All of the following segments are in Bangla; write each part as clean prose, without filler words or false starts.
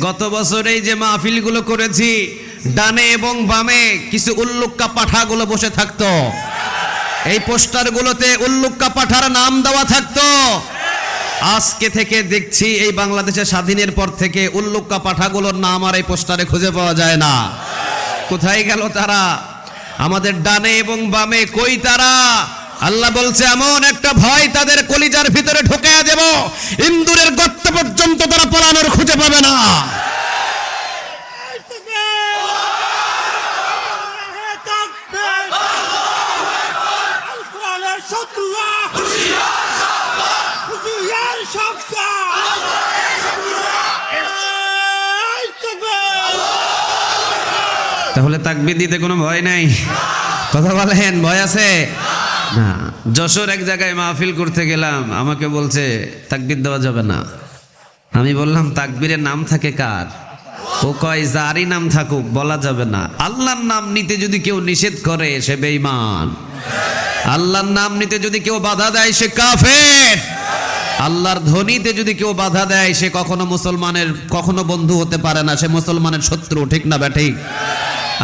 গত বছরেই যে মাহফিলগুলো করেছি, ডানে এবং বামে কিছু উল্লুক্কা পাঠাগুলো বসে থাকতো। এই পোস্টারগুলোতে উল্লুক্কা পাঠার নাম দেওয়া থাকতো। আজকে থেকে দেখছি এই বাংলাদেশের স্বাধীনের পর থেকে উল্লুক্কা পাঠাগুলোর নাম আর এই পোস্টারে খুঁজে পাওয়া যায় না। কোথায় গেল তারা? আমাদের ডানে এবং বামে কই তারা? আল্লাহ বলছে এমন একটা ভয় তাদের কলিজার ভিতরে ঢুকিয়ে দেব, ইন্দুরের গর্ত পর্যন্ত তারা পলানোর খুঁজে পাবে না। তাহলে তাকবীর দিতে কোনো ভয় নাই? কথা বলেন, ভয় আছে না? যশোর এক জায়গায় মাহফিল করতে গেলাম, আমাকে বলছে তাকবীর দেওয়া যাবে না। আমি বললাম তাকবীরের নাম থাকে কার? ও কয় যারই নাম থাকুক বলা যাবে না। আল্লাহর নাম নিতে যদি কেউ নিষেধ করে সে বেঈমান। আল্লাহর নাম নিতে যদি কেউ বাধা দেয় সে কাফের। আল্লাহর ধ্বনিতে যদি কেউ বাধা দেয় সে কখনো মুসলমানের কখনো বন্ধু হতে পারে না, সে মুসলমানের শত্রু। ঠিক না ব্যাঠিক?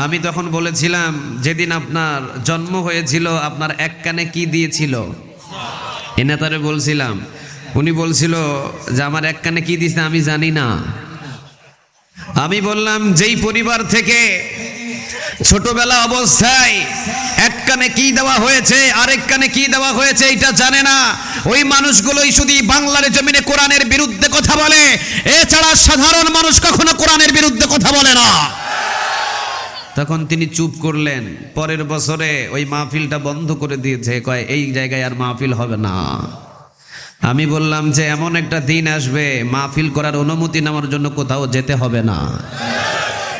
আমি তখন বলেছিলাম যেদিন আপনার জন্ম হয়েছিল আপনার এক কানে কি দিয়েছিল? এ নেতারে বলছিলাম, উনি বলছিল যে আমার এক কানে কি দিয়েছে আমি জানি না। আমি বললাম যেই পরিবার থেকে ছোটবেলা অবস্থায় এক কানে কি দেওয়া হয়েছে আরেক কানে কি দেওয়া হয়েছে এটা জানে না, ওই মানুষগুলোই শুধু বাংলার জমিনে কোরআনের বিরুদ্ধে কথা বলে। এছাড়া সাধারণ মানুষ কখনো কোরআনের বিরুদ্ধে কথা বলে না। তখন তিনি চুপ করলেন। পরের বছরে ওই মাহফিলটা বন্ধ করে দিয়েছে, কয় এই জায়গায় আর মাহফিল হবে না। আমি বললাম যে এমন একটা দিন আসবে মাহফিল করার অনুমতি নেওয়ার জন্য কোথাও যেতে হবে না।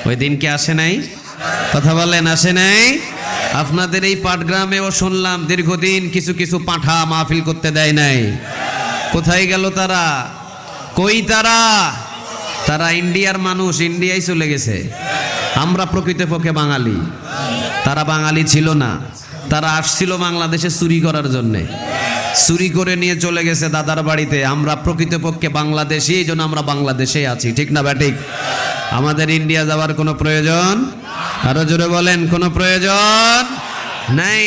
ওই দিন কি আসে নাই? কথা বলেন, আসে নাই? আপনাদের এই পাটগ্রামেও শুনলাম দীর্ঘদিন কিছু কিছু পাঠা মাহফিল করতে দেয় নাই। কোথায় গেল তারা? কই তারা? তারা ইন্ডিয়ার মানুষ, ইন্ডিয়ায় চলে গেছে। আমরা প্রকৃতপক্ষে বাঙালি, তারা বাঙালি ছিল না। তারা আসছিল বাংলাদেশে চুরি করার জন্যে, চুরি করে নিয়ে চলে গেছে দাদার বাড়িতে। আমরা প্রকৃতপক্ষে বাংলাদেশি, এই জন্য আমরা বাংলাদেশে আছি। ঠিক না ব্যাঠিক? আমাদের ইন্ডিয়া যাওয়ার কোনো প্রয়োজন, আরো জোরে বলেন, কোনো প্রয়োজন নাই।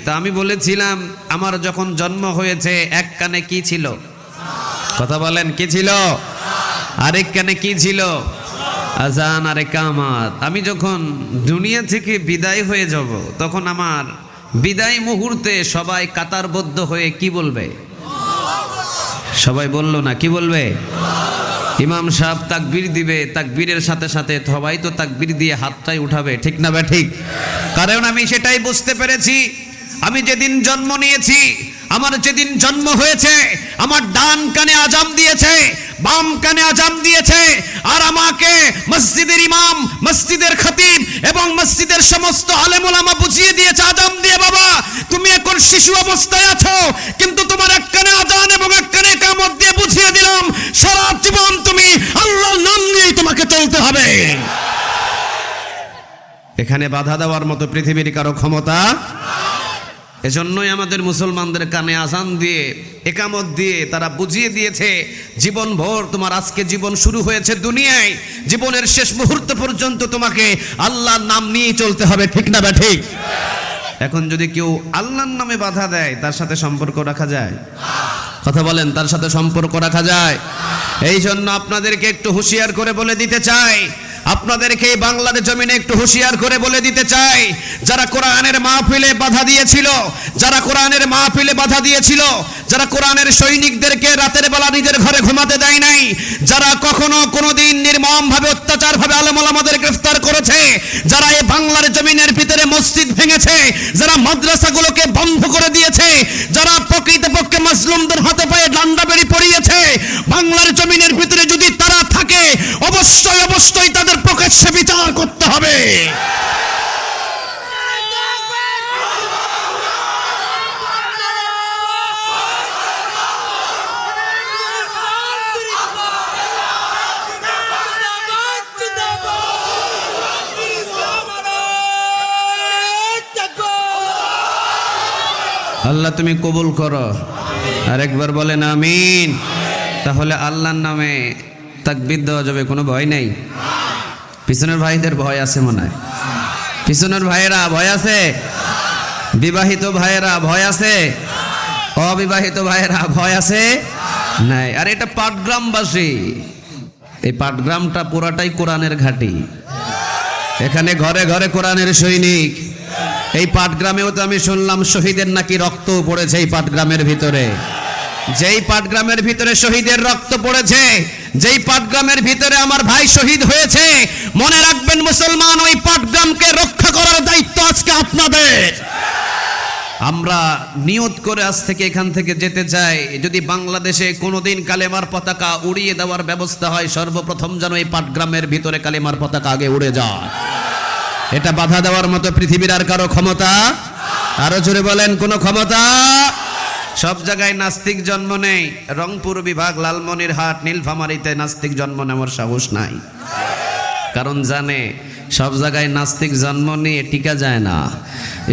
তা আমি বলেছিলাম আমার যখন জন্ম হয়েছে এক কানে কি ছিল? কথা বলেন, কি ছিল? আরেক কানে কি ছিল? আজান আর ইকামত। আমি যখন দুনিয়া থেকে বিদায় হয়ে যাব তখন আমার বিদায় মুহূর্তে সবাই কাতারবদ্ধ হয়ে কি বলবে? সবাই বলল না, কি বলবে? ইমাম সাহেব তাকবীর দিবে, তাকবীরের সাথে সাথে সবাই তো তাকবীর দিয়ে হাতটাই উঠাবে। ঠিক না ব্যাঠিক? কারণ আমি সেটাই বুঝতে পেরেছি, আমি যেদিন জন্ম নিয়েছি, আমার যেদিন জন্ম হয়েছে, আমার ডান কানে আজান দিয়েছে, বাম কানে আজান দিয়েছে, আর আমাকে মসজিদের ইমাম, মসজিদের খতিব এবং মসজিদের সমস্ত আলেম ওলামা বুঝিয়ে দিয়েছে আজান দিয়ে, বাবা তুমি এখন শিশু অবস্থায় আছো, কিন্তু তোমার এক কানে আজান এবং এক কানে ইকামত দিয়ে বুঝিয়ে দিলাম সারা জীবন তুমি আল্লাহর নাম নিয়ে তোমাকে চলতে হবে। এখানে বাধা দেওয়ার মতো পৃথিবীর কারো ক্ষমতা। এজন্যই আমাদের মুসলমানদের কানে আজান দিয়ে একামত দিয়ে তারা বুঝিয়ে দিয়েছে জীবনভর তোমার আজকে জীবন শুরু হয়েছে দুনিয়ায়, জীবনের শেষ মুহূর্ত পর্যন্ত তোমাকে আল্লাহর নাম নিয়ে চলতে হবে। ঠিক না ব্যাঠিক? এখন যদি কেউ আল্লাহর নামে বাধা দেয় তার সাথে সম্পর্ক রাখা যায়? কথা বলেন, তার সাথে সম্পর্ক রাখা যায়? এই জন্য আপনাদেরকে একটু হুঁশিয়ার করে বলে দিতে চাই, আপনাদেরকে এই বাংলার জমিনে একটু হুঁশিয়ার করে বলে দিতে চাই, যারা কোরআনের মাহফিলে বাধা দিয়েছিল, যারা কোরআনের মাহফিলে বাধা দিয়েছিল, যারা কোরআনের সৈনিকদেরকে রাতের বেলা নিজের ঘরে ঘুমাতে দেয় নাই, যারা কখনো কোনোদিন নির্মমভাবে অত্যাচারভাবে আলেম ওলামাদের গ্রেফতার করেছে, যারা এই বাংলার জমিনের ভিতরে মসজিদ ভেঙেছে, যারা মাদ্রাসাগুলোকে বন্ধ করে দিয়েছে, যারা প্রকৃতপক্ষে মাজলুমদের হাতে পায়ে ডান্ডা বেড়ি পড়িয়েছে, বাংলার জমিনের ভিতরে যদি তারা থাকে অবশ্যই অবশ্যই তাদের প্রকাশ্যে বিচার করতে হবে। আল্লাহ তুমি কবুল করো। আরেকবার বলেন আমিন। তাহলে আল্লাহর নামে তাকবীর দেওয়া যাবে, কোনো ভয় নেই। পিছনের ভাইদের ভয় আছে মনে হয়, পিছনের ভাইয়েরা ভয় আছে, বিবাহিত ভাইয়েরা ভয় আছে, অবিবাহিত ভাইয়েরা ভয় আছে নাই। আর এটা পাটগ্রামবাসী, এই পাটগ্রামটা পুরাটাই কোরআনের ঘাঁটি, এখানে ঘরে ঘরে কোরআনের সৈনিক। এই পাটগ্রামেও তো আমি শুনলাম শহীদের নাকি রক্ত পড়েছে এই পাটগ্রামের ভিতরে। যেই পাটগ্রামের ভিতরে শহীদের রক্ত পড়েছে, যেই পাটগ্রামের ভিতরে আমার ভাই শহীদ হয়েছে, মনে রাখবেন মুসলমান, ওই পাটগ্রামকে রক্ষা করার দায়িত্ব আজকে আপনাদের। আমরা নিয়ত করে আজ থেকে এখান থেকে যেতে চাই, যদি বাংলাদেশে কোনোদিন কালেমার পতাকা উড়িয়ে দেওয়ার ব্যবস্থা হয়, সর্বপ্রথম যেন এই পাটগ্রামের ভিতরে কালেমার পতাকা আগে উড়ে যায়। এটা বাধা দেওয়ার মতো পৃথিবীর আর কারো ক্ষমতা, আরো জোরে বলেন, কোনো ক্ষমতা। সব জায়গায় নাস্তিক জন্ম নেই, রংপুর বিভাগ, লালমনিরহাট, নীলফামারীতে নাস্তিক জন্ম নেওয়ার সাহস নাই, কারণ জানে সব জায়গায় নাস্তিক জন্ম নিয়ে টিকা যায় না।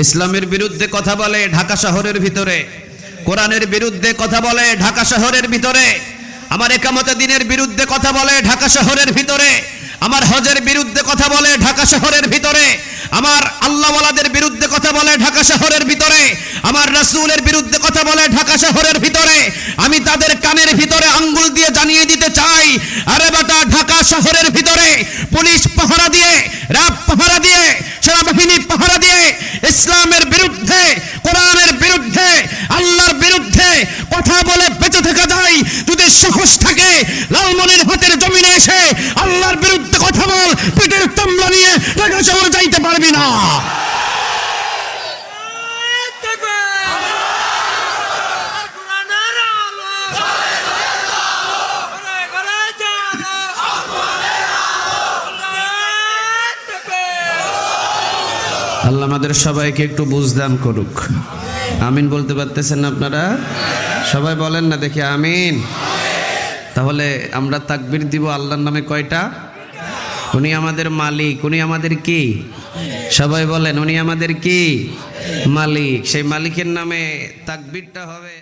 ইসলামের বিরুদ্ধে কথা বলে ঢাকা শহরের ভিতরে, কোরআনের বিরুদ্ধে কথা বলে ঢাকা শহরের ভিতরে, আমার একামতে দ্বীনের বিরুদ্ধে কথা বলে ঢাকা শহরের ভিতরে, আমার হজের বিরুদ্ধে কথা বলে ঢাকা শহরের ভিতরে, আমার আল্লাহওয়ালাদের বিরুদ্ধে কথা বলে ঢাকা শহরের ভিতরে, আমার রাসূলের বিরুদ্ধে কথা বলে ঢাকা শহরের ভিতরে। আমি তাদের কানের ভিতরে আঙ্গুল দিয়ে জানিয়ে দিতে চাই, আরে বেটা, ঢাকা শহরের ভিতরে পুলিশ পাহারা দিয়ে, র্যাব পাহারা দিয়ে, সেনাবাহিনী পাহারা দিয়ে ইসলামের বিরুদ্ধে, কোরআনের বিরুদ্ধে, আল্লাহর বিরুদ্ধে কথা বলে বেঁচে থাকা যায়। যদি সাহস থাকে লালমনিরহাটের জমিনে এসে আল্লাহর বিরুদ্ধে কথা বল, পিঠের চামড়া নিয়ে ঢাকা শহরে যাইতে পারবি না। আল্লাহ আমাদের সবাইকে একটু বুঝদান করুক। আমিন বলতে পারতেছেন না আপনারা? সবাই বলেন না দেখি আমিন। তাহলে আমরা তাকবীর দিব আল্লাহর নামে কয়টা? উনি আমাদের মালিক, উনি আমাদের কি? সবাই বলেন, উনি আমাদের কি? মালিক। সেই মালিকের নামে তাকবীরটা হবে।